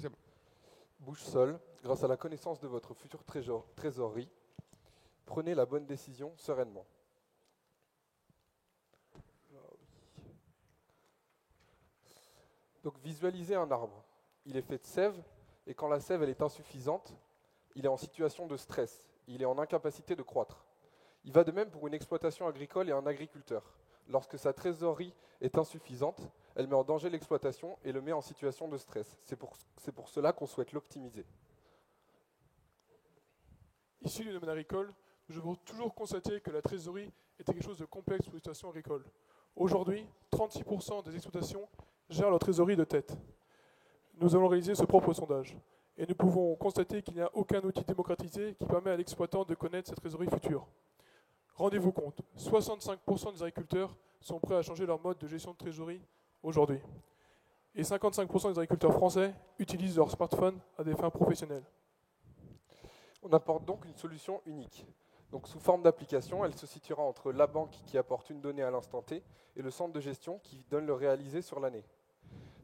C'est bon. Bouche-sol, grâce à la connaissance de votre future trésorerie, prenez la bonne décision sereinement. Donc visualisez un arbre. Il est fait de sève, et quand la sève elle est insuffisante, il est en situation de stress. Il est en incapacité de croître. Il va de même pour une exploitation agricole et un agriculteur. Lorsque sa trésorerie est insuffisante, elle met en danger l'exploitation et le met en situation de stress. C'est pour cela qu'on souhaite l'optimiser. Issu du domaine agricole, nous avons toujours constaté que la trésorerie était quelque chose de complexe pour l'exploitation agricole. Aujourd'hui, 36% des exploitations gèrent leur trésorerie de tête. Nous allons réaliser ce propre sondage. Et nous pouvons constater qu'il n'y a aucun outil démocratisé qui permet à l'exploitant de connaître sa trésorerie future. Rendez-vous compte, 65% des agriculteurs sont prêts à changer leur mode de gestion de trésorerie aujourd'hui. Et 55% des agriculteurs français utilisent leur smartphone à des fins professionnelles. On apporte donc une solution unique. Donc sous forme d'application, elle se situera entre la banque qui apporte une donnée à l'instant T et le centre de gestion qui donne le réalisé sur l'année.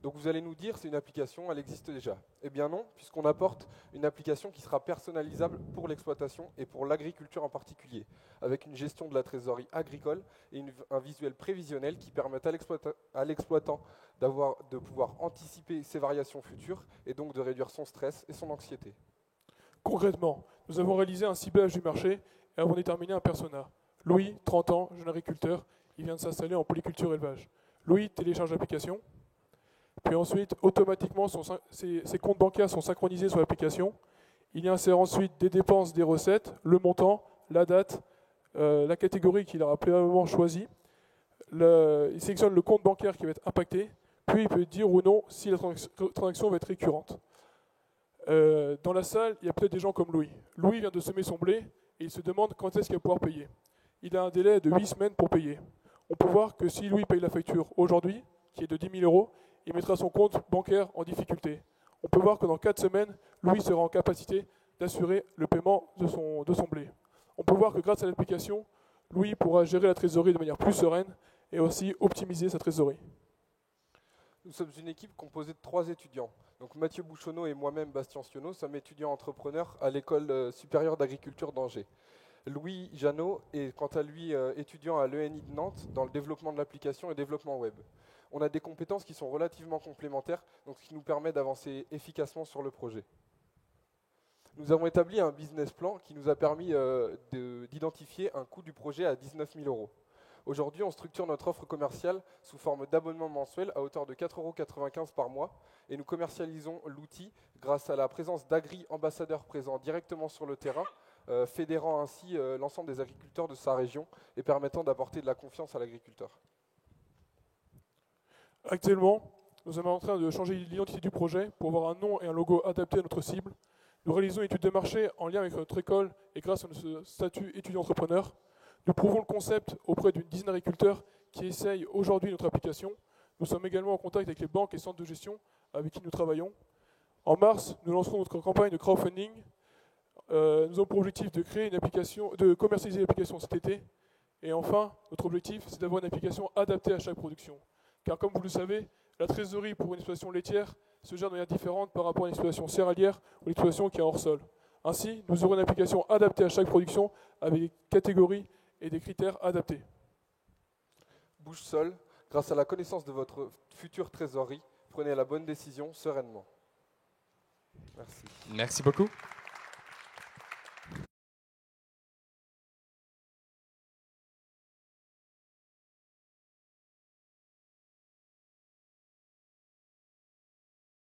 Donc vous allez nous dire, c'est une application, elle existe déjà. Eh bien non, puisqu'on apporte une application qui sera personnalisable pour l'exploitation et pour l'agriculture en particulier, avec une gestion de la trésorerie agricole et un visuel prévisionnel qui permet à l'exploitant de pouvoir anticiper ses variations futures et donc de réduire son stress et son anxiété. Concrètement, nous avons réalisé un ciblage du marché et avons déterminé un persona. Louis, 30 ans, jeune agriculteur, il vient de s'installer en polyculture élevage. Louis télécharge l'application. Puis ensuite, automatiquement, ses comptes bancaires sont synchronisés sur l'application. Il y insère ensuite des dépenses, des recettes, le montant, la date, la catégorie qu'il aura préalablement choisie. Il sélectionne le compte bancaire qui va être impacté. Puis il peut dire ou non si la transaction va être récurrente. Dans la salle, il y a peut-être des gens comme Louis. Louis vient de semer son blé et il se demande quand est-ce qu'il va pouvoir payer. Il a un délai de 8 semaines pour payer. On peut voir que si Louis paye la facture aujourd'hui, qui est de 10 000 €, il mettra son compte bancaire en difficulté. On peut voir que dans 4 semaines, Louis sera en capacité d'assurer le paiement de son blé. On peut voir que grâce à l'application, Louis pourra gérer la trésorerie de manière plus sereine et aussi optimiser sa trésorerie. Nous sommes une équipe composée de 3 étudiants. Donc Mathieu Bouchonneau et moi-même, Bastien Sionneau, sommes étudiants entrepreneurs à l'École supérieure d'agriculture d'Angers. Louis Janot est quant à lui étudiant à l'ENI de Nantes dans le développement de l'application et développement web. On a des compétences qui sont relativement complémentaires, donc ce qui nous permet d'avancer efficacement sur le projet. Nous avons établi un business plan qui nous a permis d'identifier un coût du projet à 19 000 €. Aujourd'hui, on structure notre offre commerciale sous forme d'abonnement mensuel à hauteur de 4,95 € par mois et nous commercialisons l'outil grâce à la présence d'agri-ambassadeurs présents directement sur le terrain, fédérant ainsi l'ensemble des agriculteurs de sa région et permettant d'apporter de la confiance à l'agriculteur. Actuellement, nous sommes en train de changer l'identité du projet pour avoir un nom et un logo adaptés à notre cible. Nous réalisons une étude de marché en lien avec notre école et grâce à notre statut étudiant-entrepreneur. Nous prouvons le concept auprès d'une dizaine d'agriculteurs qui essayent aujourd'hui notre application. Nous sommes également en contact avec les banques et centres de gestion avec qui nous travaillons. En mars, nous lancerons notre campagne de crowdfunding. Nous avons pour objectif de créer une application, de commercialiser l'application cet été. Et enfin, notre objectif, c'est d'avoir une application adaptée à chaque production. Car comme vous le savez, la trésorerie pour une exploitation laitière se gère de manière différente par rapport à une exploitation céréalière ou une exploitation qui est hors sol. Ainsi, nous aurons une application adaptée à chaque production avec des catégories et des critères adaptés. Bouche-sol, grâce à la connaissance de votre future trésorerie, prenez la bonne décision sereinement. Merci. Merci beaucoup.